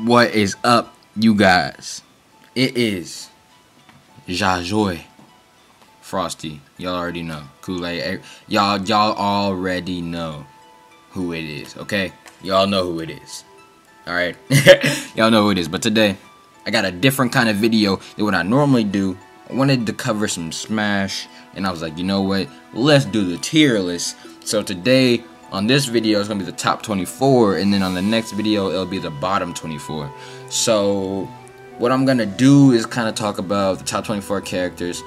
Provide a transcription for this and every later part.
What is up, you guys? It is Jajoy Frosty. Y'all already know. Kool-Aid. Y'all already know who it is, okay? Y'all know who it is. Alright? Y'all know who it is. But today, I got a different kind of video than what I normally do. I wanted to cover some Smash, and I was like, you know what? Let's do the tier list. So today, on this video, it's going to be the top 24, and then on the next video, it'll be the bottom 24. So, what I'm going to do is kind of talk about the top 24 characters.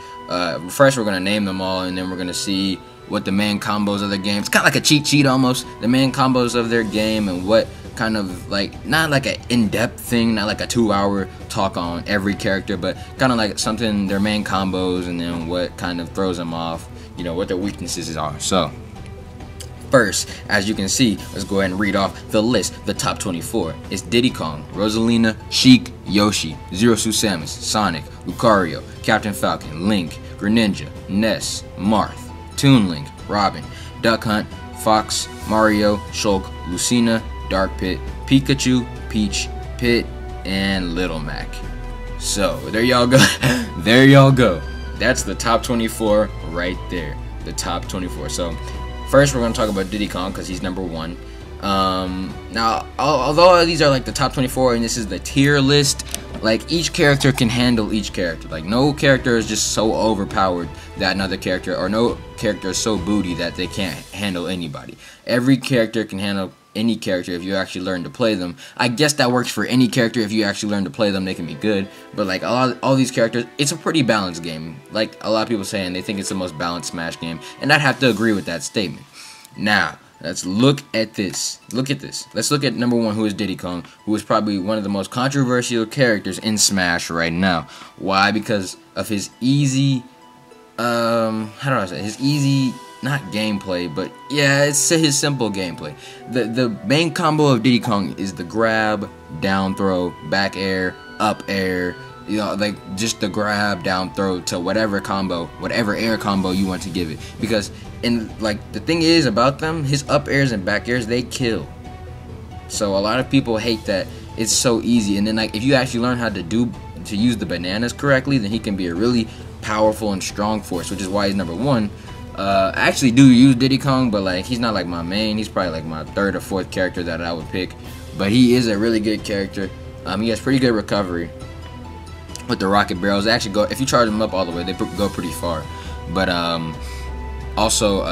First, we're going to name them all, and then we're going to see what the main combos of their game. It's kind of like a cheat sheet almost. The main combos of their game and what kind of like, not like an in-depth thing, not like a 2-hour talk on every character, but kind of like something, their main combos, and then what kind of throws them off, you know, what their weaknesses are. So, first, as you can see, let's go ahead and read off the list. The top 24 is Diddy Kong, Rosalina, Sheik, Yoshi, Zero Suit Samus, Sonic, Lucario, Captain Falcon, Link, Greninja, Ness, Marth, Toon Link, Robin, Duck Hunt, Fox, Mario, Shulk, Lucina, Dark Pit, Pikachu, Peach, Pit, and Little Mac. So, there y'all go. There y'all go. That's the top 24 right there. The top 24. So, first, we're going to talk about Diddy Kong because he's number 1. Now, although these are like the top 24 and this is the tier list, like each character can handle each character. Like no character is just so overpowered that another character, or no character is so booty that they can't handle anybody. Every character can handle any character if you actually learn to play them. I guess that works for any character. If you actually learn to play them, they can be good. But like all these characters, it's a pretty balanced game. Like a lot of people saying, they think it's the most balanced Smash game, and I'd have to agree with that statement. Now, let's look at this. Look at this. Let's look at number 1, who is Diddy Kong, who is probably one of the most controversial characters in Smash right now. Why? Because of his easy, how do I say, his easy, not gameplay, but yeah, it's his simple gameplay. The main combo of Diddy Kong is the grab, down throw, back air, up air. You know, like just the grab, down throw to whatever combo, whatever air combo you want to give it. Because, and like the thing is about them, his up airs and back airs, they kill. So a lot of people hate that it's so easy. And then like if you actually learn how to use the bananas correctly, then he can be a really powerful and strong force, which is why he's number 1. I actually do use Diddy Kong, but like he's not like my main. He's probably like my 3rd or 4th character that I would pick. But he is a really good character. He has pretty good recovery with the rocket barrels. They actually go, if you charge them up all the way, they go pretty far. But also,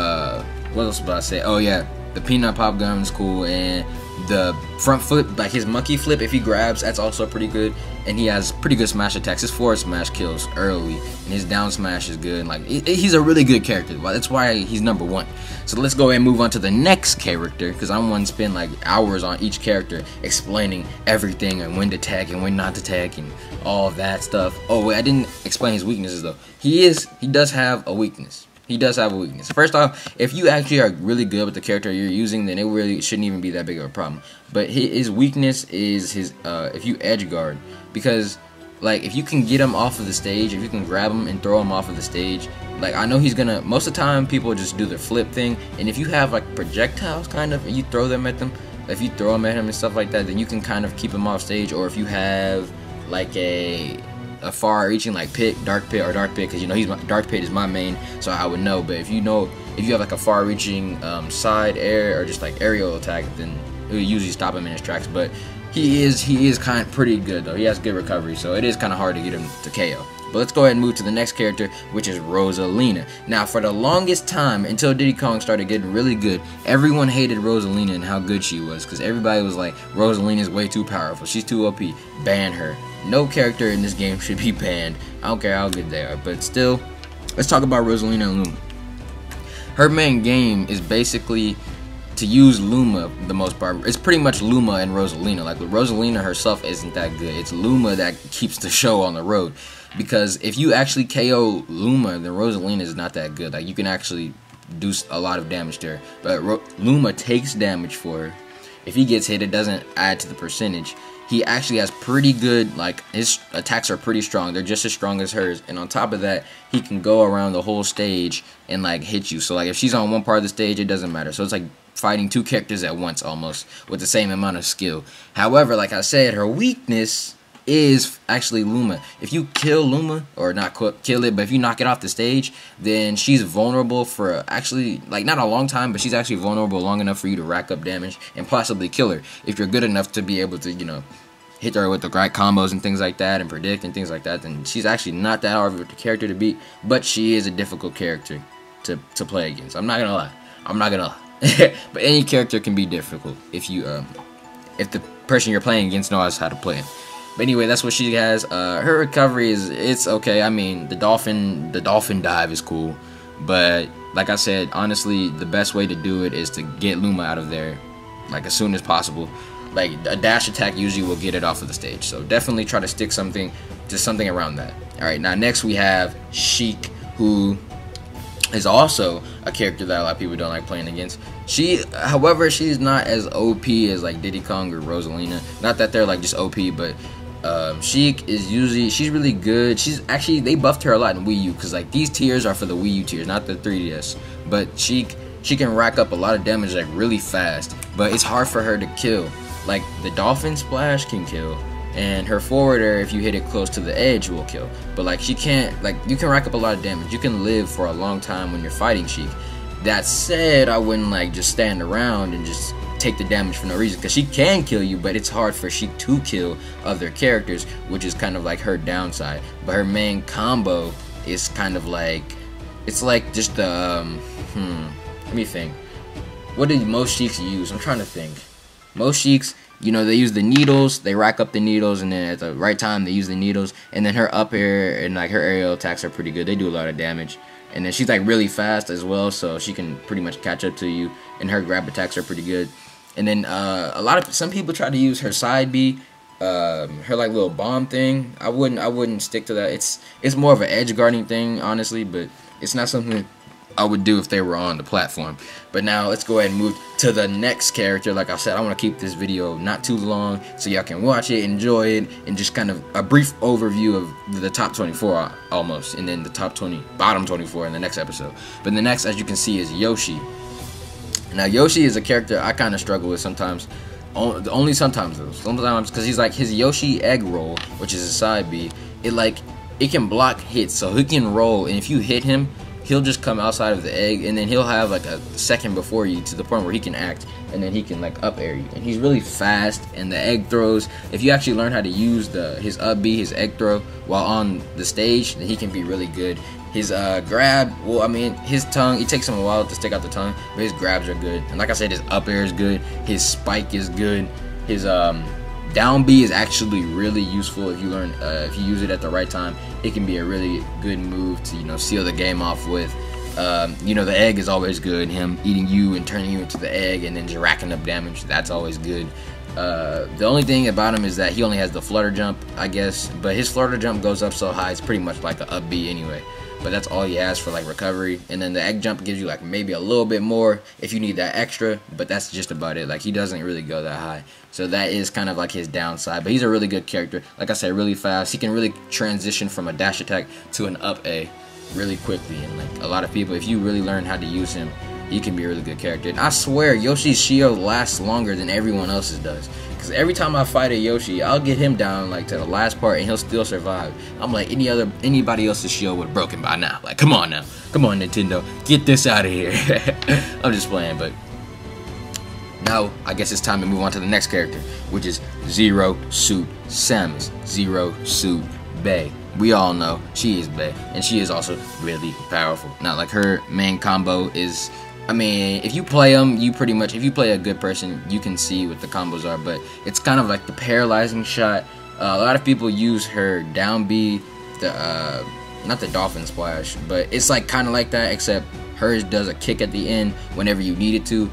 what else was I say? Oh yeah, the peanut pop gun is cool, and the front flip, like his monkey flip, if he grabs, that's also pretty good. And he has pretty good smash attacks. His forward smash kills early, and his down smash is good. Like he's a really good character. That's why he's number 1. So let's go ahead and move on to the next character, because I want to spend like hours on each character explaining everything and when to tag and when not to tag and all that stuff. Oh wait, I didn't explain his weaknesses though. He does have a weakness. He does have a weakness. First off, if you actually are really good with the character you're using, then it really shouldn't even be that big of a problem. But his weakness is his if you edge guard, because like if you can get him off of the stage, if you can grab him and throw him off of the stage, like I know he's gonna, most of the time people just do the flip thing, and if you have like projectiles kind of and you throw them at them, if you throw them at him and stuff like that, then you can kind of keep him off stage. Or if you have like a far-reaching like Dark Pit, because you know Dark Pit is my main, so I would know. But if you have like a far-reaching side air or just like aerial attack, then it would usually stop him in his tracks. But he is kind of pretty good though. He has good recovery, so it is kind of hard to get him to KO. But let's go ahead and move to the next character, which is Rosalina. Now, for the longest time, until Diddy Kong started getting really good, everyone hated Rosalina and how good she was, because everybody was like, Rosalina is way too powerful, she's too OP, ban her. No character in this game should be banned. I don't care how good they are, but still, let's talk about Rosalina and Luma. Her main game is basically to use Luma the most part. It's pretty much Luma and Rosalina. Like Rosalina herself isn't that good. It's Luma that keeps the show on the road. Because if you actually KO Luma, then Rosalina is not that good. Like you can actually do a lot of damage to her. But Luma takes damage for her. If he gets hit, it doesn't add to the percentage. He actually has pretty good, like, his attacks are pretty strong. They're just as strong as hers. And on top of that, he can go around the whole stage and, like, hit you. So, like, if she's on one part of the stage, it doesn't matter. So, it's like fighting 2 characters at once almost with the same amount of skill. However, like I said, her weakness is actually Luma. If you kill Luma, or not kill it, but if you knock it off the stage, then she's vulnerable for actually, like, not a long time, but she's actually vulnerable long enough for you to rack up damage and possibly kill her if you're good enough to be able to, you know, hit her with the right combos and things like that and predict and things like that. Then she's actually not that hard of a character to beat, but she is a difficult character to play against. I'm not gonna lie. I'm not gonna lie. But any character can be difficult if you if the person you're playing against knows how to play him. But anyway, that's what she has. Her recovery it's okay. I mean, the dolphin dive is cool, but like I said, honestly, the best way to do it is to get Luma out of there like as soon as possible. Like, a dash attack usually will get it off of the stage, so definitely try to stick something around that. Alright, now next we have Sheik, who is also a character that a lot of people don't like playing against. However, she's not as OP as like Diddy Kong or Rosalina. Not that they're like just OP, but Sheik is usually, she's really good. She's actually, they buffed her a lot in Wii U, because like these tiers are for the Wii U tiers, not the 3DS. But she can rack up a lot of damage like really fast, but it's hard for her to kill. Like, the Dolphin Splash can kill, and her forwarder, if you hit it close to the edge, will kill. But like, she can't, like, you can rack up a lot of damage. You can live for a long time when you're fighting Sheik. That said, I wouldn't like just stand around and just take the damage for no reason, because she can kill you, but it's hard for Sheik to kill other characters, which is kind of like her downside. But her main combo is kind of like, it's like just the let me think. What do most Sheiks use? I'm trying to think. Most Sheiks, you know, they use the needles, they rack up the needles, and then at the right time they use the needles, and then her up air and like her aerial attacks are pretty good. They do a lot of damage, and then she's like really fast as well, so she can pretty much catch up to you, and her grab attacks are pretty good. And then some people try to use her side B, her like little bomb thing. I wouldn't stick to that. It's more of an edge guarding thing, honestly, but it's not something I would do if they were on the platform. But now let's go ahead and move to the next character. Like I said, I want to keep this video not too long so y'all can watch it, enjoy it, and just kind of a brief overview of the top 24 almost, and then the top 20, bottom 24 in the next episode. But the next, as you can see, is Yoshi. Now Yoshi is a character I kind of struggle with sometimes. Only sometimes though. Sometimes because he's like, his Yoshi egg roll, which is a side B, it can block hits, so he can roll, and if you hit him, he'll just come outside of the egg, and then he'll have like a second before you to the point where he can act, and then he can like up air you. And he's really fast, and the egg throws, if you actually learn how to use his up B, his egg throw, while on the stage, then he can be really good. His grab, well, I mean, his tongue, it takes him a while to stick out the tongue, but his grabs are good. And like I said, his up air is good, his spike is good, his down B is actually really useful if you learn, if you use it at the right time. It can be a really good move to, you know, seal the game off with. You know, the egg is always good. Him eating you and turning you into the egg and then just racking up damage, that's always good. The only thing about him is that he only has the flutter jump, I guess, but his flutter jump goes up so high, it's pretty much like an up B anyway. But that's all he has for like recovery, and then the egg jump gives you like maybe a little bit more if you need that extra, but that's just about it. Like, he doesn't really go that high, so that is kind of like his downside. But he's a really good character, like I said, really fast. He can really transition from a dash attack to an up A really quickly, and like a lot of people, if you really learn how to use him, he can be a really good character. And I swear, Yoshi's shield lasts longer than everyone else's does. Because every time I fight a Yoshi, I'll get him down like to the last part, and he'll still survive. I'm like, anybody else's shield would have broken by now. Like, come on now. Come on, Nintendo. Get this out of here. I'm just playing, but now I guess it's time to move on to the next character, which is Zero Suit Samus. Zero Suit Bay. We all know she is Bay, and she is also really powerful. Now, like, her main combo is, I mean, if you play them, if you play a good person, you can see what the combos are, but it's kind of like the paralyzing shot. A lot of people use her down B, not the dolphin splash, but it's like kind of like that, except hers does a kick at the end whenever you need it to.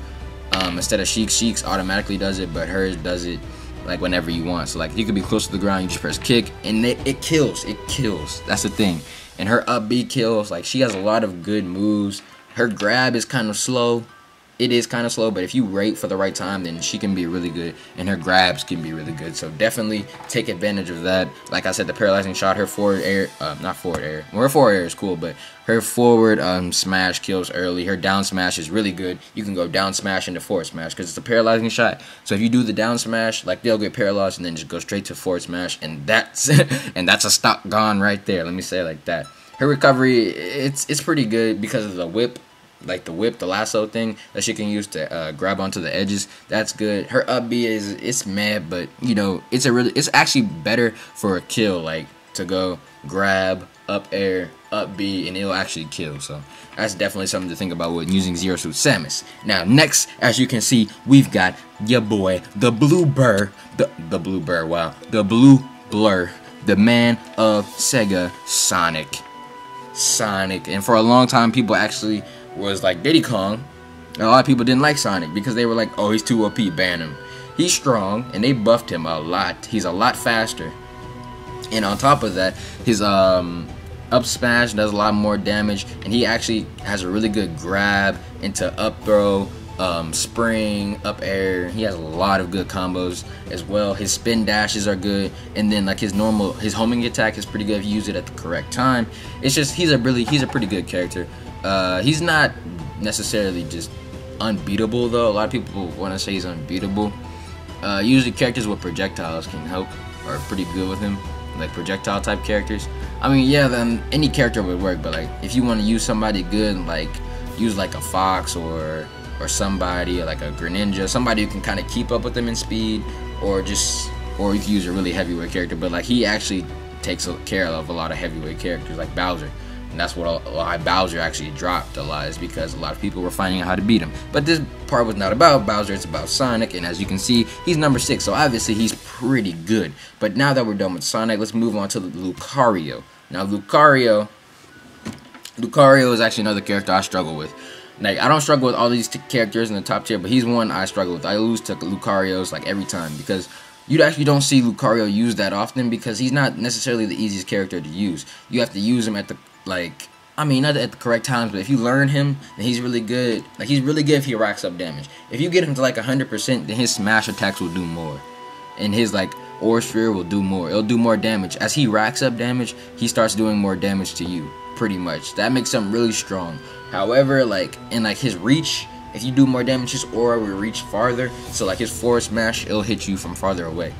Instead of Sheik's automatically does it, but hers does it like whenever you want. So like, you could be close to the ground, you just press kick, and it kills. It kills. That's the thing. And her up B kills. Like, she has a lot of good moves. Her grab is kind of slow, it is kind of slow, but if you rate for the right time, then she can be really good, and her grabs can be really good. So definitely take advantage of that. Like I said, the paralyzing shot, her forward air, not forward air. Well, her forward air is cool, but her forward smash kills early. Her down smash is really good. You can go down smash into forward smash because it's a paralyzing shot. So if you do the down smash, like they'll get paralyzed and then just go straight to forward smash, and that's and that's a stock gone right there. Let me say it like that. Her recovery, it's pretty good because of the whip. Like the whip, the lasso thing that she can use to grab onto the edges. That's good. Her up B it's mad, but you know it's actually better for a kill, like to go grab up air up B and it'll actually kill. So that's definitely something to think about with using Zero Suit Samus. Now next, as you can see, we've got your boy the Blue Blur, the Blue Blur. Wow, the Blue Blur, the man of Sega, Sonic. And for a long time, people actually was like Diddy Kong. A lot of people didn't like Sonic because they were like, oh, he's too OP, ban him. He's strong, and they buffed him a lot. He's a lot faster, and on top of that, his up smash does a lot more damage, and he actually has a really good grab into up throw, spring, up air. He has a lot of good combos as well. His spin dashes are good, and then like his homing attack is pretty good if you use it at the correct time. It's just he's a pretty good character. He's not necessarily just unbeatable though. A lot of people want to say he's unbeatable. Usually characters with projectiles can help, or pretty good with him, like projectile type characters. I mean, yeah, then any character would work, but like if you want to use somebody good, like use like a Fox or somebody like a Greninja, somebody who can kind of keep up with them in speed, or you can use a really heavyweight character. But like he actually takes care of a lot of heavyweight characters like Bowser. And that's why Bowser actually dropped a lot, is because a lot of people were finding out how to beat him. But this part was not about Bowser, it's about Sonic, and as you can see, he's number 6, so obviously he's pretty good. But now that we're done with Sonic, let's move on to Lucario. Now Lucario is actually another character I struggle with. Like, I don't struggle with all these characters in the top tier, but he's one I struggle with. I lose to Lucario's like every time, because you actually don't see Lucario used that often because he's not necessarily the easiest character to use. You have to use him at the not at the correct times, but if you learn him, then he's really good. Like, he's really good if he racks up damage. If you get him to like 100%, then his smash attacks will do more, and his like Aura Sphere will do more. It'll do more damage. As he racks up damage, he starts doing more damage to you, pretty much. That makes him really strong. However, like in like his reach, if you do more damage, his aura will reach farther. So like his forward smash, it'll hit you from farther away.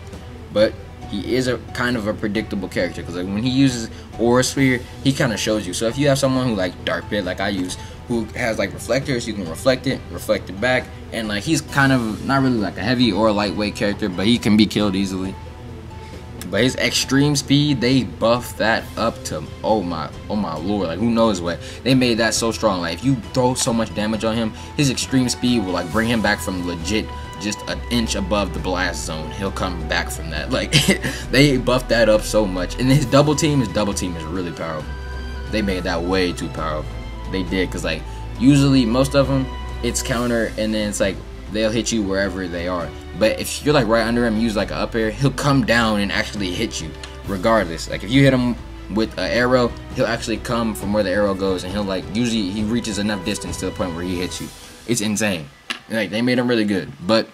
But he is a kind of a predictable character, because like when he uses Aura Sphere, he kind of shows you. So if you have someone who like Dark Pit, like I use, who has like reflectors, you can reflect it back, and like he's kind of not really like a heavy or lightweight character, but he can be killed easily. But his extreme speed, they buffed that up to oh my lord, like who knows what. They made that so strong. Like if you throw so much damage on him, his extreme speed will like bring him back from legit just an inch above the blast zone. He'll come back from that. Like they buffed that up so much. And his double team is really powerful. They made that way too powerful. They did, because like usually most of them it's counter, and then it's like they'll hit you wherever they are. But if you're like right under him, use like an up air, he'll come down and actually hit you regardless. Like if you hit him with an arrow, he'll actually come from where the arrow goes, and he'll like usually he reaches enough distance to the point where he hits you. It's insane. Like they made him really good. But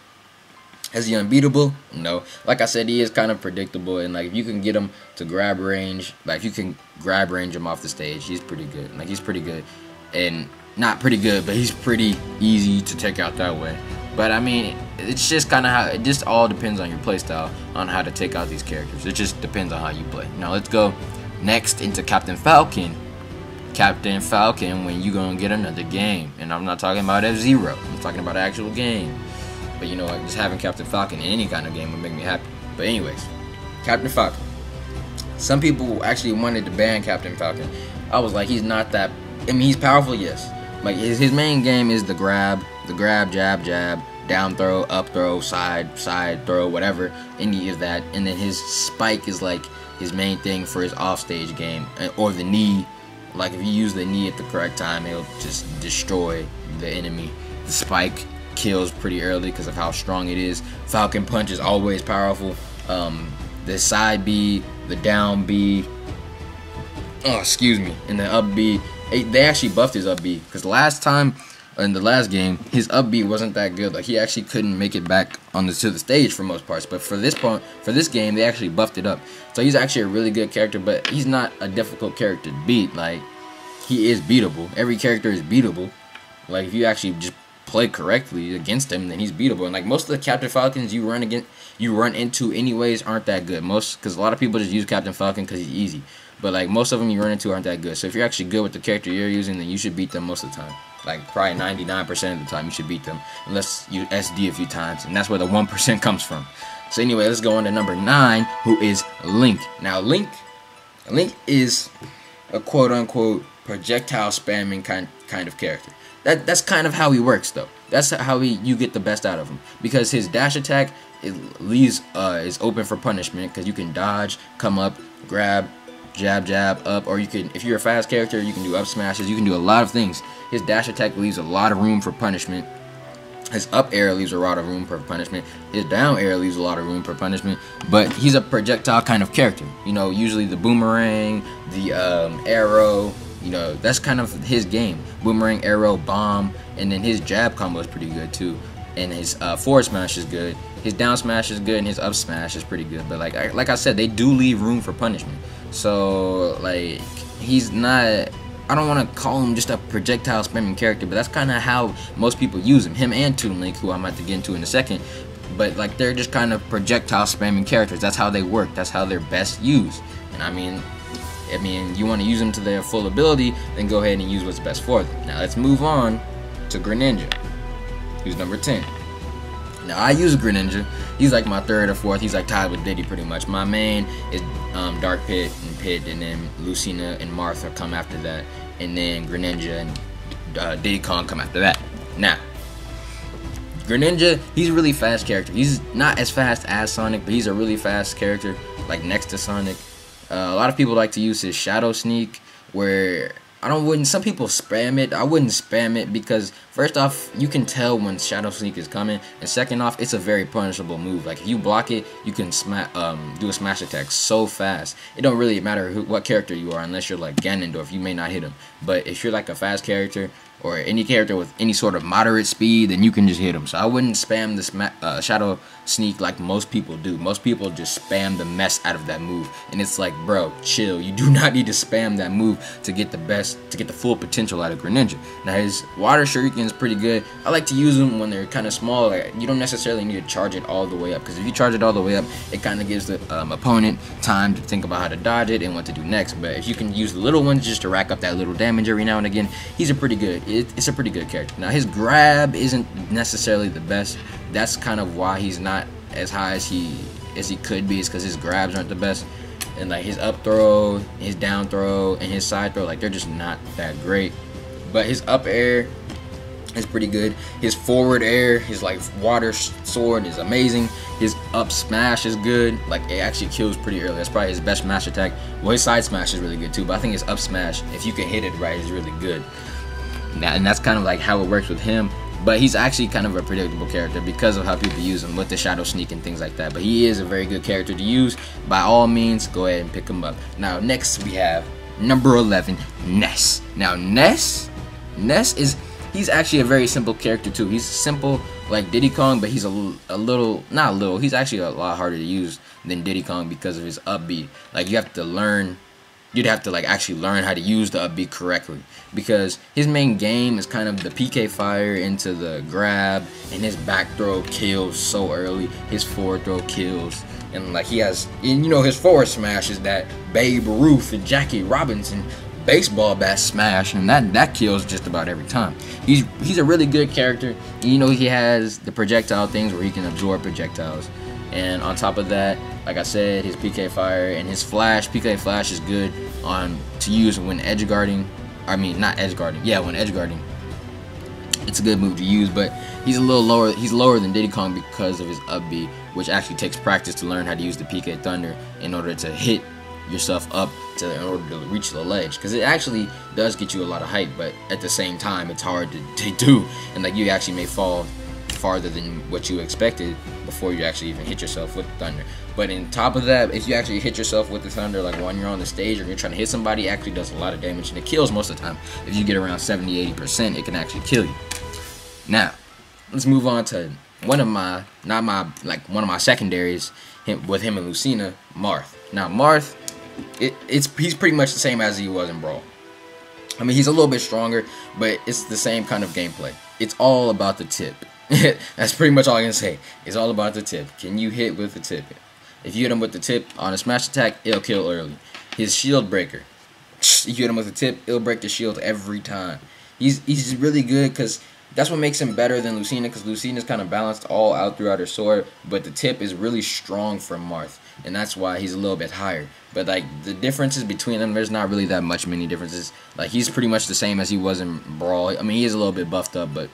is he unbeatable? No. Like I said, he is kind of predictable, and like if you can get him to grab range, like if you can grab range him off the stage, he's pretty good. Like he's pretty good. And not pretty good, but he's pretty easy to take out that way. But I mean, it's just kind of how it just all depends on your playstyle on how to take out these characters. It just depends on how you play. Now let's go next into Captain Falcon. Captain Falcon, when you gonna get another game? And I'm not talking about F-Zero. I'm talking about an actual game. But you know, like just having Captain Falcon in any kind of game would make me happy. But anyways, Captain Falcon. Some people actually wanted to ban Captain Falcon. I was like, he's not that. I mean, he's powerful, yes. Like his main game is the grab, jab, down throw, up throw, side throw, whatever, any of that. And then his spike is like his main thing for his offstage game, or the knee. Like if you use the knee at the correct time, it'll just destroy the enemy. The spike kills pretty early because of how strong it is. Falcon Punch is always powerful. The side B, the down B, and the up B. They actually buffed his up B, because last time in the last game, his up B wasn't that good. Like he actually couldn't make it back to the stage for most parts. But for this game, they actually buffed it up. So he's actually a really good character, but he's not a difficult character to beat. Like he is beatable. Every character is beatable. Like if you actually just play correctly against him, then he's beatable. And like most of the Captain Falcons you run into anyways aren't that good. Because a lot of people just use Captain Falcon because he's easy. But like most of them you run into aren't that good. So if you're actually good with the character you're using, then you should beat them most of the time. Like probably 99% of the time you should beat them, unless you SD a few times, and that's where the 1% comes from. So anyway, let's go on to number 9, who is Link. Now Link is a quote-unquote projectile spamming kind of character. That's kind of how he works though. That's how you get the best out of him, because his dash attack is open for punishment, because you can dodge, come up, grab, jab up, or you can, if you're a fast character, you can do up smashes. You can do a lot of things. His dash attack leaves a lot of room for punishment. His up air leaves a lot of room for punishment. His down air leaves a lot of room for punishment. But he's a projectile kind of character. You know, usually the boomerang, the arrow, you know, that's kind of his game. Boomerang, arrow, bomb, and then his jab combo is pretty good too. And his forward smash is good. His down smash is good, and his up smash is pretty good. But like I said, they do leave room for punishment. So like he's not, I don't want to call him just a projectile spamming character, but that's kind of how most people use him. Him and Toon Link, who I'm about to get into in a second. But like they're just kind of projectile spamming characters. That's how they work. That's how they're best used. And I mean, you want to use them to their full ability, then go ahead and use what's best for them. Now let's move on to Greninja, who's number 10. Now I use Greninja. He's like my third or fourth. He's like tied with Diddy pretty much. My main is Dark Pit and Pit, and then Lucina and Martha come after that, and then Greninja and Diddy Kong come after that. Now Greninja, he's a really fast character. He's not as fast as Sonic, but he's a really fast character, like next to Sonic. A lot of people like to use his Shadow Sneak, where some people spam it. I wouldn't spam it, because first off, you can tell when Shadow Sneak is coming, and second off, it's a very punishable move. Like if you block it, you can do a smash attack so fast. It don't really matter what character you are, unless you're like Ganondorf, you may not hit him. But if you're like a fast character, or any character with any sort of moderate speed, then you can just hit them. So I wouldn't spam the Shadow Sneak like most people do. Most people just spam the mess out of that move, and it's like, bro, chill. You do not need to spam that move to get the full potential out of Greninja. Now his Water Shuriken is pretty good. I like to use them when they're kind of small. Like, you don't necessarily need to charge it all the way up, because if you charge it all the way up, it kind of gives the opponent time to think about how to dodge it and what to do next. But if you can use the little ones just to rack up that little damage every now and again, he's it's a pretty good character. Now his grab isn't necessarily the best. That's kind of why he's not as high as he could be, is because his grabs aren't the best. And like his up throw, his down throw, and his side throw, like they're just not that great. But his up air is pretty good. His forward air, his like water sword is amazing. His up smash is good. Like it actually kills pretty early. That's probably his best smash attack. Well, his side smash is really good too, but I think his up smash, if you can hit it right, is really good. And that's kind of like how it works with him. But he's actually kind of a predictable character because of how people use him with the Shadow Sneak and things like that. But he is a very good character to use. By all means, go ahead and pick him up. Now, next we have number 11, Ness. Now, Ness he's actually a very simple character too. He's simple like Diddy Kong, but he's he's actually a lot harder to use than Diddy Kong because of his up B. Like you'd have to like actually learn how to use the up B correctly, because his main game is kind of the PK fire into the grab, and his back throw kills so early, his forward throw kills, and like his forward smash is that Babe Ruth and Jackie Robinson baseball bat smash, and that kills just about every time. He's a really good character. He has the projectile things where he can absorb projectiles. And on top of that, like I said, his PK Fire and his PK Flash is good to use when edge guarding. I mean, not edge guarding. Yeah, when edge guarding. It's a good move to use, but he's a little lower. He's lower than Diddy Kong because of his up B, which actually takes practice to learn how to use the PK Thunder in order to hit yourself up in order to reach the ledge, because it actually does get you a lot of height, but at the same time, it's hard to do, and like you actually may fall farther than what you expected before you actually even hit yourself with the thunder. But on top of that, if you actually hit yourself with the thunder, like when you're on the stage or you're trying to hit somebody, it actually does a lot of damage, and it kills most of the time. If you get around 70-80%, it can actually kill you. Now, let's move on to one of my, not my, like one of my secondaries with him and Lucina, Marth. Now, Marth, he's pretty much the same as he was in Brawl. I mean, he's a little bit stronger, but it's the same kind of gameplay. It's all about the tip. That's pretty much all I can say. It's all about the tip. Can you hit with the tip? If you hit him with the tip on a smash attack, it'll kill early. His shield breaker, you hit him with the tip, it'll break the shield every time. He's really good because that's what makes him better than Lucina, because Lucina's kind of balanced all out throughout her sword, but the tip is really strong for Marth, and that's why he's a little bit higher. But like the differences between them, there's not really that many differences. Like he's pretty much the same as he was in Brawl. I mean, he is a little bit buffed up, but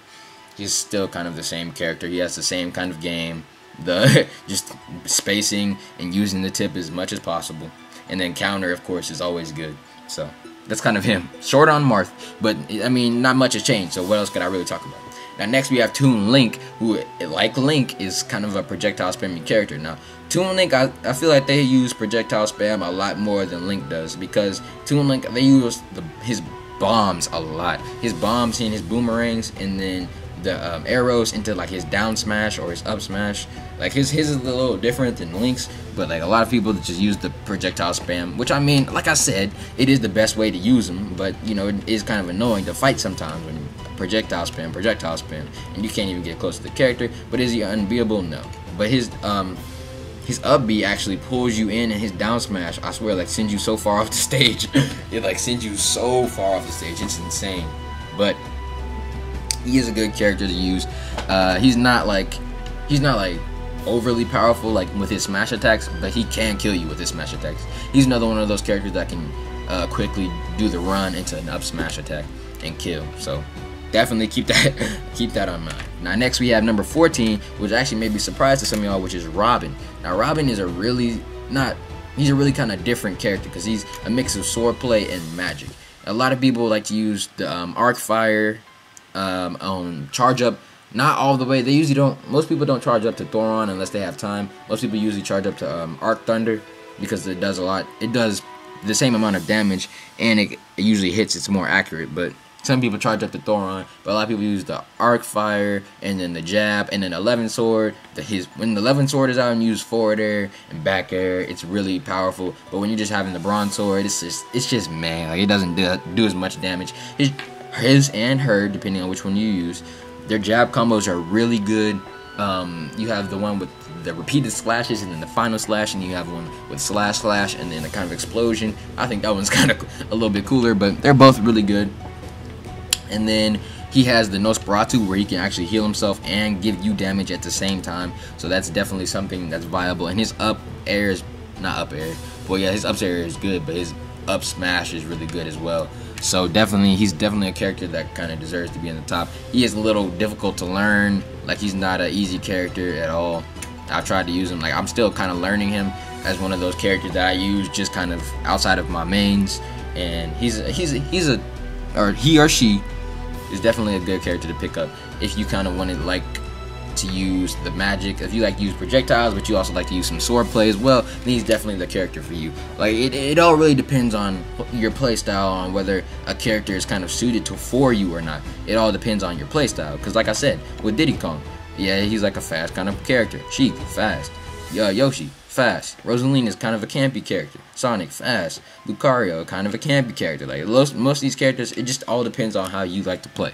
he's still kind of the same character. He has the same kind of game, the just spacing and using the tip as much as possible, and then counter, of course, is always good. So that's kind of him. Short on Marth, but I mean, not much has changed, so what else could I really talk about? Now, next we have Toon Link, who, like Link, is kind of a projectile spamming character. Now, Toon Link, I feel like they use projectile spam a lot more than Link does, because Toon Link, they use his bombs a lot. His bombs and his boomerangs, and then the arrows into like his down smash or his up smash. Like his is a little different than Link's, but like a lot of people just use the projectile spam, which I mean, like I said, it is the best way to use them, but you know, it is kind of annoying to fight sometimes when you projectile spam, and you can't even get close to the character. But is he unbeatable? No. But his up B actually pulls you in, and his down smash, I swear, like sends you so far off the stage. It like sends you so far off the stage, it's insane. But he is a good character to use. He's not like overly powerful like with his smash attacks, but he can kill you with his smash attacks. He's another one of those characters that can quickly do the run into an up smash attack and kill. So definitely keep that on mind. Now next we have number 14, which actually may be a surprise to some of y'all, which is Robin. Now Robin is he's a really kind of different character because he's a mix of swordplay and magic. A lot of people like to use the arc fire charge up. Not all the way. They usually don't. Most people don't charge up to Thoron unless they have time. Most people usually charge up to Arc Thunder because it does a lot. It does the same amount of damage, and it usually hits. It's more accurate. But some people charge up to Thoron. But a lot of people use the Arc Fire and then the jab and then 11 sword. When the 11 sword is out and you use forward air and back air, it's really powerful. But when you're just having the bronze sword, it's just man, like it doesn't do as much damage. His and her, depending on which one you use. Their jab combos are really good. You have the one with the repeated slashes and then the final slash, and you have one with slash and then a kind of explosion. I think that one's kind of a little bit cooler, but they're both really good. And then he has the Nosferatu, where he can actually heal himself and give you damage at the same time. So that's definitely something that's viable. And his up air is not up air. Well, yeah, his up air is good, but his up smash is really good as well. So he's definitely a character that kind of deserves to be in the top. He is a little difficult to learn. Like he's not an easy character at all. I've tried to use him. Like I'm still kind of learning him as one of those characters that I use just kind of outside of my mains. And he or she is definitely a good character to pick up if you kind of wanted like to use the magic. If you like to use projectiles, but you also like to use some sword play as well, then he's definitely the character for you. Like it all really depends on your playstyle, on whether a character is kind of suited for you or not. It all depends on your playstyle. Because like I said, with Diddy Kong, yeah, he's like a fast kind of character. Sheik, fast. Yoshi, fast. Rosalina is kind of a campy character. Sonic, fast. Lucario, kind of a campy character. Like most of these characters, it just all depends on how you like to play.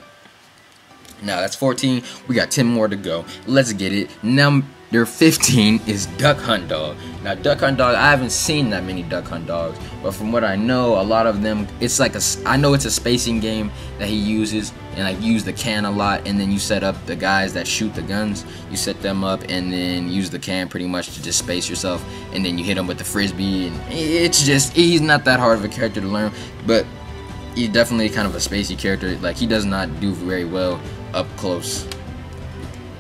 Now that's 14. We got 10 more to go. Let's get it. Number 15 is Duck Hunt Dog. Now Duck Hunt Dog, I haven't seen that many Duck Hunt Dogs, but from what I know, a lot of them, it's like I know it's a spacing game that he uses, and like use the can a lot, and then you set up the guys that shoot the guns. You set them up and then use the can pretty much to just space yourself, and then you hit them with the frisbee, and he's not that hard of a character to learn, but he's definitely kind of a spacey character. Like he does not do very well up close,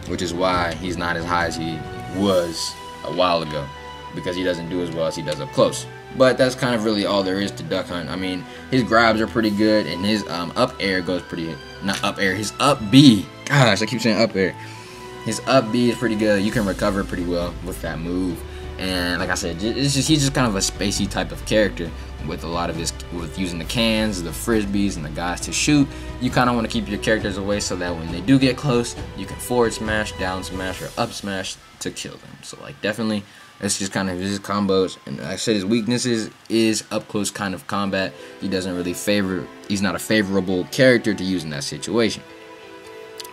which is why he's not as high as he was a while ago, because he doesn't do as well as he does up close. But that's kind of really all there is to Duck Hunt. I mean, his grabs are pretty good, and his up air goes pretty, not up air, his up B, gosh, I keep saying up air. His up B is pretty good. You can recover pretty well with that move. And like I said, he's just kind of a spacey type of character with a lot of his, with using the cans, the frisbees, and the guys to shoot. You kind of want to keep your characters away so that when they do get close, you can forward smash, down smash, or up smash to kill them. So like definitely, it's just kind of his combos. And like I said, his weaknesses is up close kind of combat. He doesn't really he's not a favorable character to use in that situation.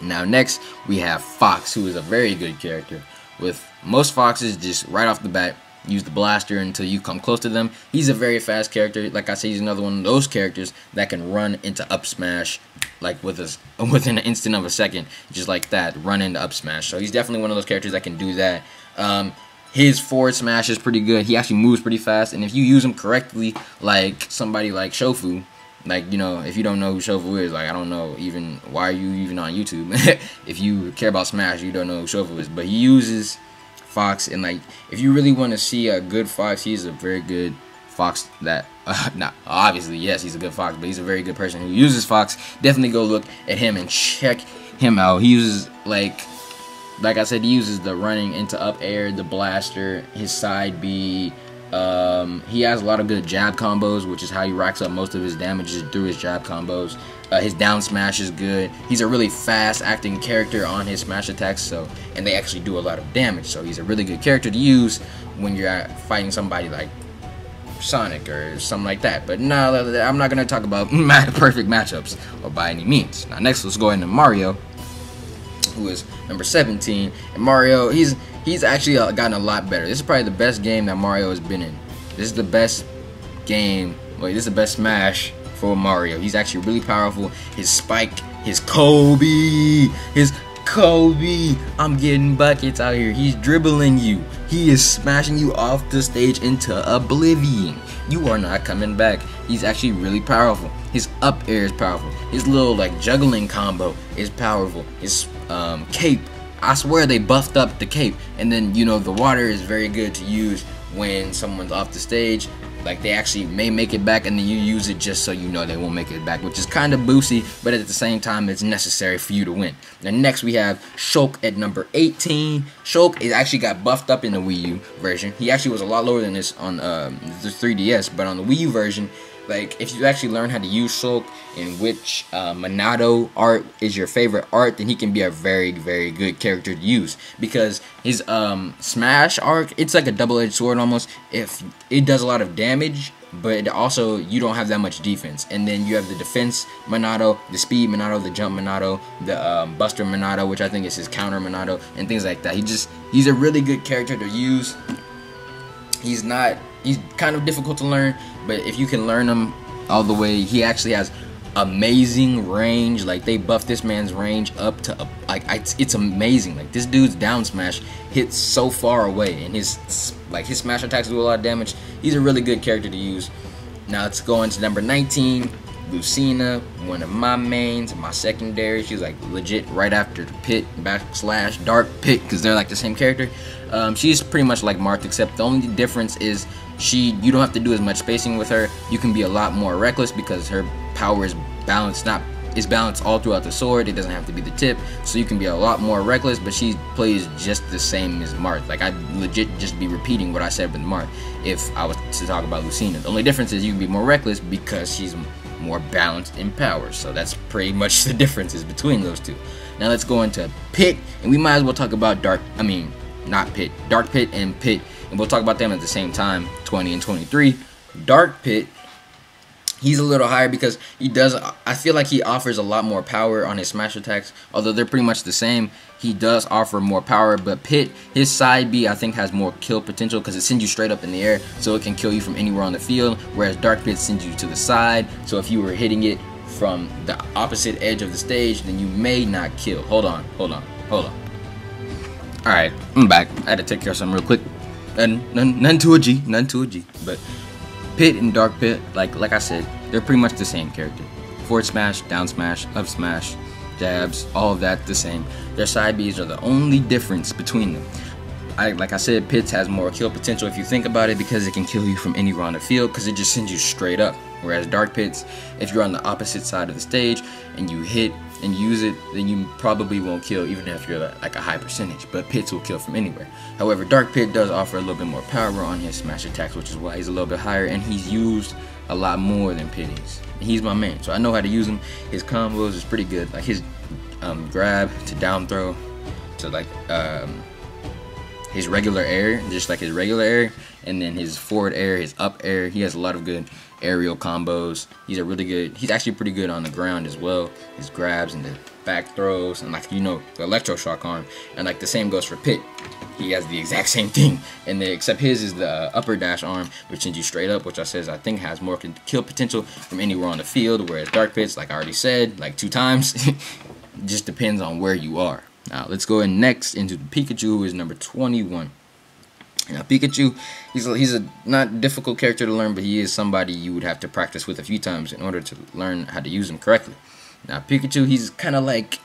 Now next we have Fox, who is a very good character. With most Foxes, just right off the bat, use the blaster until you come close to them. He's a very fast character. Like I said, he's another one of those characters that can run into up smash like within an instant of a second, just like that, run into up smash. So he's definitely one of those characters that can do that. His forward smash is pretty good. He actually moves pretty fast, and if you use him correctly, like somebody like Shofu, like, you know, if you don't know who Shofu is, like, I don't know even why are you even on YouTube. If you care about Smash, you don't know who Shofu is. But he uses Fox, and like, if you really want to see a good Fox, he's a very good Fox that not obviously, yes, he's a good Fox, but he's a very good person who uses Fox. Definitely go look at him and check him out. He uses like I said, he uses the running into up air, the blaster, his side B. He has a lot of good jab combos, which is how he racks up most of his damages through his jab combos. His down smash is good. He's a really fast acting character on his smash attacks, and they actually do a lot of damage. So he's a really good character to use when you're fighting somebody like Sonic or something like that. But no, I'm not gonna talk about perfect matchups or by any means. Now next, let's go into Mario, who is number 17. And Mario, he's actually gotten a lot better. This is probably the best game that Mario has been in. This is the best game. Wait, this is the best Smash for Mario. He's actually really powerful. His spike, his Kobe. I'm getting buckets out here. He's dribbling you. He is smashing you off the stage into oblivion. You are not coming back. He's actually really powerful. His up air is powerful. His little like juggling combo is powerful. His cape, I swear they buffed up the cape. And then, you know, the water is very good to use when someone's off the stage. Like, they actually may make it back, and then you use it just so you know they won't make it back, which is kind of boosty, but at the same time, it's necessary for you to win. Now, next we have Shulk at number 18. Shulk is actually got buffed up in the Wii U version. He actually was a lot lower than this on the 3DS, but on the Wii U version, like, if you actually learn how to use Shulk and which Monado art is your favorite art, then he can be a very, very good character to use. Because his Smash arc, it's like a double-edged sword almost. If it does a lot of damage, but also you don't have that much defense. And then you have the defense Monado, the speed Monado, the jump Monado, the Buster Monado, which I think is his counter Monado, and things like that. He's a really good character to use. He's kind of difficult to learn, but if you can learn him all the way, he actually has amazing range. Like, they buffed this man's range up to it's amazing. Like, this dude's down smash hits so far away, and his smash attacks do a lot of damage. He's a really good character to use. Now let's go into number 19, Lucina, one of my mains, my secondary. She's like legit right after the Pit / Dark Pit, because they're like the same character. She's pretty much like Marth, except the only difference is you don't have to do as much spacing with her. You can be a lot more reckless because her power is balanced, balanced all throughout the sword. It doesn't have to be the tip, so you can be a lot more reckless, but she plays just the same as Marth. Like, I legit just be repeating what I said with Marth if I was to talk about Lucina. The only difference is you can be more reckless because she's more balanced in power. So that's pretty much the differences between those two. Now let's go into Pit, and we might as well talk about Dark Pit and Pit, and we'll talk about them at the same time, 20 and 23. Dark Pit, he's a little higher because I feel like he offers a lot more power on his smash attacks. Although they're pretty much the same, he does offer more power. But Pit, his side B, I think, has more kill potential because it sends you straight up in the air, so it can kill you from anywhere on the field. Whereas Dark Pit sends you to the side, so if you were hitting it from the opposite edge of the stage, then you may not kill. Hold on. Alright, I'm back. I had to take care of something real quick. None to a G. But Pit and Dark Pit, like I said, they're pretty much the same character. Forward smash, down smash, up smash, jabs, all of that the same. Their side Bs are the only difference between them. like I said, Pitts has more kill potential if you think about it, because it can kill you from anywhere on the field, because it just sends you straight up. Whereas Dark Pits, if you're on the opposite side of the stage and you hit and use it, then you probably won't kill, even if you're like a high percentage. But Pitts will kill from anywhere. However, Dark Pit does offer a little bit more power on his smash attacks, which is why he's a little bit higher, and he's used a lot more than Pit is. He's my man, so I know how to use him. His combos is pretty good, like his grab to down throw to like his regular air, just like his regular air, and then his forward air, his up air. He has a lot of good aerial combos. He's actually pretty good on the ground as well. His grabs and the back throws, and like, you know, the electroshock arm. And like the same goes for Pit. He has the exact same thing, and except his is the upper dash arm, which sends you straight up, which I think has more kill potential from anywhere on the field. Whereas Dark Pit's, like I already said like 2 times, just depends on where you are. Now let's go in next into Pikachu, who is number 21. Now Pikachu, he's a not difficult character to learn, but he is somebody you would have to practice with a few times in order to learn how to use him correctly. Now Pikachu, he's kind of like,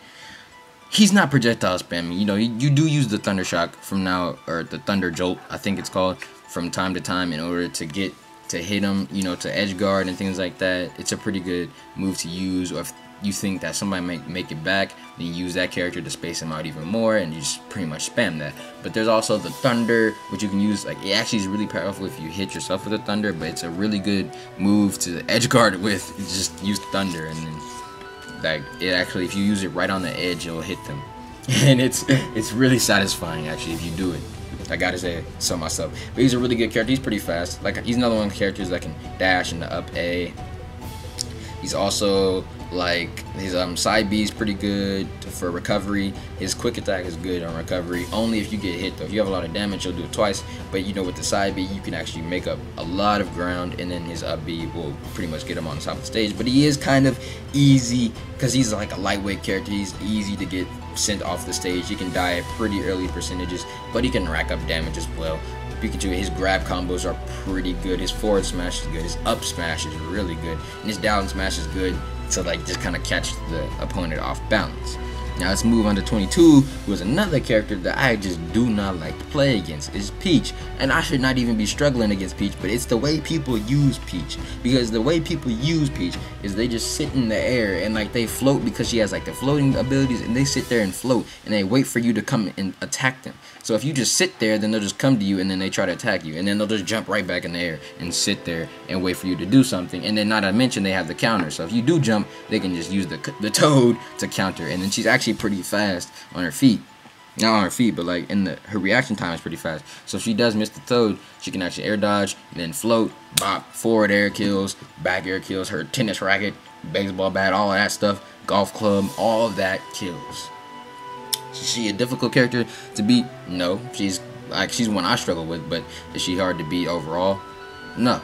he's not projectile spamming. You know, you do use the Thunder Shock from now, or the Thunder Jolt, I think it's called, from time to time in order to hit him, you know, to edge guard and things like that. It's a pretty good move to use. Or if you think that somebody might make it back, then you use that character to space him out even more, and you just pretty much spam that. But there's also the Thunder, which you can use, like, it actually is really powerful if you hit yourself with a Thunder, but it's a really good move to edge guard with. You just use Thunder, and then like, it actually, if you use it right on the edge, it'll hit them. And it's really satisfying actually if you do it. I gotta say so myself. But he's a really good character. He's pretty fast. Like, he's another one of the characters that can dash in the up A. He's also, like, his side B is pretty good for recovery. His quick attack is good on recovery, only if you get hit though. If you have a lot of damage, you'll do it twice. But you know, with the side B, you can actually make up a lot of ground, and then his up B will pretty much get him on the top of the stage. But he is kind of easy, because he's like a lightweight character. He's easy to get sent off the stage. He can die at pretty early percentages, but he can rack up damage as well. Pikachu, his grab combos are pretty good. His forward smash is good. His up smash is really good, and his down smash is good to, like, just kind of catch the opponent off balance. Now let's move on to 22, who is another character that I just do not like to play against. Is Peach. And I should not even be struggling against Peach, but it's the way people use Peach. Because the way people use Peach is they just sit in the air and, like, they float, because she has, like, the floating abilities, and they sit there and float, and they wait for you to come and attack them. So if you just sit there, then they'll just come to you, and then they try to attack you, and then they'll just jump right back in the air and sit there and wait for you to do something. And then, not to mention, they have the counter. So if you do jump, they can just use the Toad to counter. And then she's actually pretty fast on her feet. Not on her feet, but like her reaction time is pretty fast. So if she does miss the Toad, she can actually air dodge, and then float, bop, forward air kills, back air kills, her tennis racket, baseball bat, all of that stuff, golf club, all of that kills. Is she a difficult character to beat? No. She's one I struggle with, but is she hard to beat overall? No.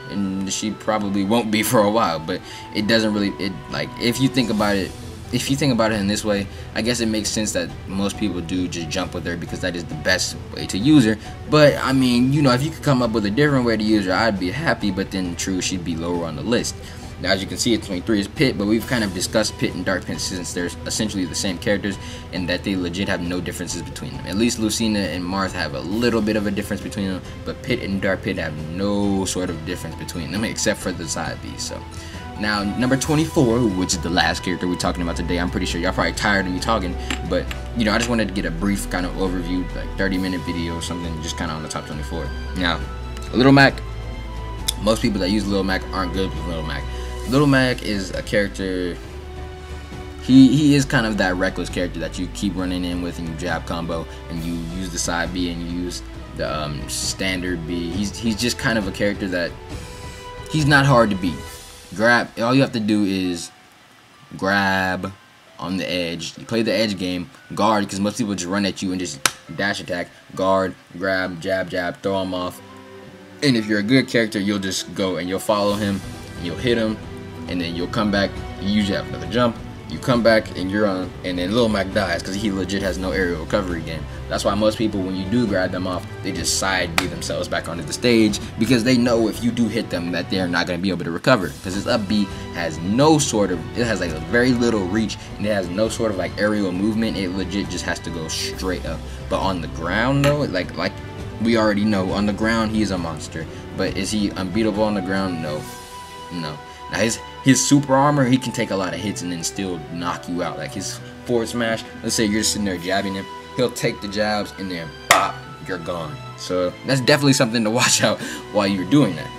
And she probably won't be for a while, but it doesn't really, like, if you think about it in this way, I guess it makes sense that most people do just jump with her, because that is the best way to use her. But I mean, you know, if you could come up with a different way to use her, I'd be happy. But then, true, she'd be lower on the list. Now, as you can see, at 23 is Pit, but we've kind of discussed Pit and Dark Pit since they're essentially the same characters, and that they legit have no differences between them. At least Lucina and Marth have a little bit of a difference between them, but Pit and Dark Pit have no sort of difference between them, except for the side B. So now, number 24, which is the last character we're talking about today. I'm pretty sure y'all probably tired of me talking, but, you know, I just wanted to get a brief kind of overview, like 30-minute video or something, just kind of on the top 24. Now, Little Mac, most people that use Little Mac aren't good with Little Mac. Little Mac is a character, he is kind of that reckless character that you keep running in with, and you jab combo, and you use the side B, and you use the standard B. He's just kind of a character that, he's not hard to beat. Grab, all you have to do is grab on the edge. You play the edge game, guard, because most people just run at you and just dash attack, guard, grab, jab, jab, throw him off. And if you're a good character, you'll just go and you'll follow him, and you'll hit him, and then you'll come back. You usually have another jump, You come back and you're on, and then Lil Mac dies because he legit has no aerial recovery again. That's why most people, when you do grab them off, they just side B themselves back onto the stage because they know if you do hit them that they're not going to be able to recover, because this up B has no sort of, it has like a very little reach, and it has no sort of like aerial movement. It legit just has to go straight up. But on the ground though, like we already know, on the ground he's a monster. But is he unbeatable on the ground? No. Now his super armor, he can take a lot of hits and then still knock you out. Like his forward smash, let's say you're sitting there jabbing him, he'll take the jabs and then pop, you're gone. So that's definitely something to watch out while you're doing that.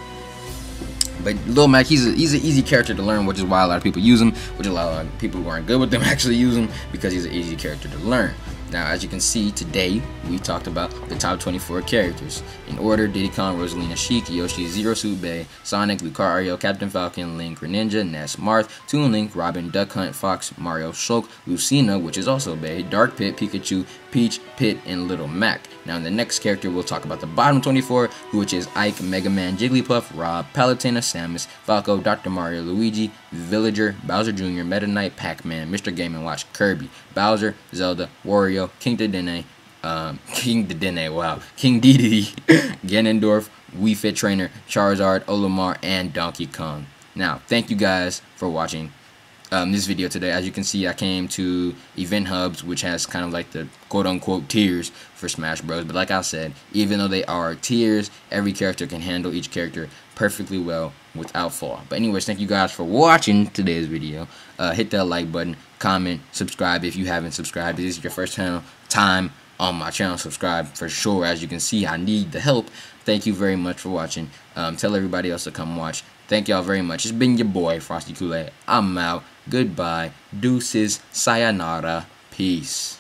But Lil Mac, he's an easy character to learn, which is why a lot of people use him, which a lot of people who aren't good with them actually use him, because he's an easy character to learn. Now, as you can see, today we talked about the top 24 characters. In order: Diddy Kong, Rosalina Sheik, Yoshi, Zero Suit Bay, Sonic, Lucario, Captain Falcon, Link, Greninja, Ness, Marth, Toon Link, Robin, Duck Hunt, Fox, Mario, Shulk, Lucina, which is also Bay, Dark Pit, Pikachu, Peach, Pit, and Little Mac. Now, in the next character, we'll talk about the bottom 24, which is Ike, Mega Man, Jigglypuff, Rob, Palutena, Samus, Falco, Dr. Mario, Luigi, Villager, Bowser Jr., Meta Knight, Pac-Man, Mr. Game & Watch, Kirby, Bowser, Zelda, Wario, King Dedenne, King Dedede, Ganondorf, Wii Fit Trainer, Charizard, Olimar, and Donkey Kong. Now, thank you guys for watching this video today. As you can see, I came to Event Hubs, which has kind of like the quote-unquote tiers for Smash Bros. But like I said, even though they are tiers, every character can handle each character perfectly well without flaw. But anyways, thank you guys for watching today's video. Hit that like button, comment, subscribe if you haven't subscribed. If this is your first time on my channel, subscribe for sure. As you can see, I need the help. Thank you very much for watching. Tell everybody else to come watch. Thank y'all very much. It's been your boy, Frosty Kool-Aid. I'm out. Goodbye. Deuces. Sayonara. Peace.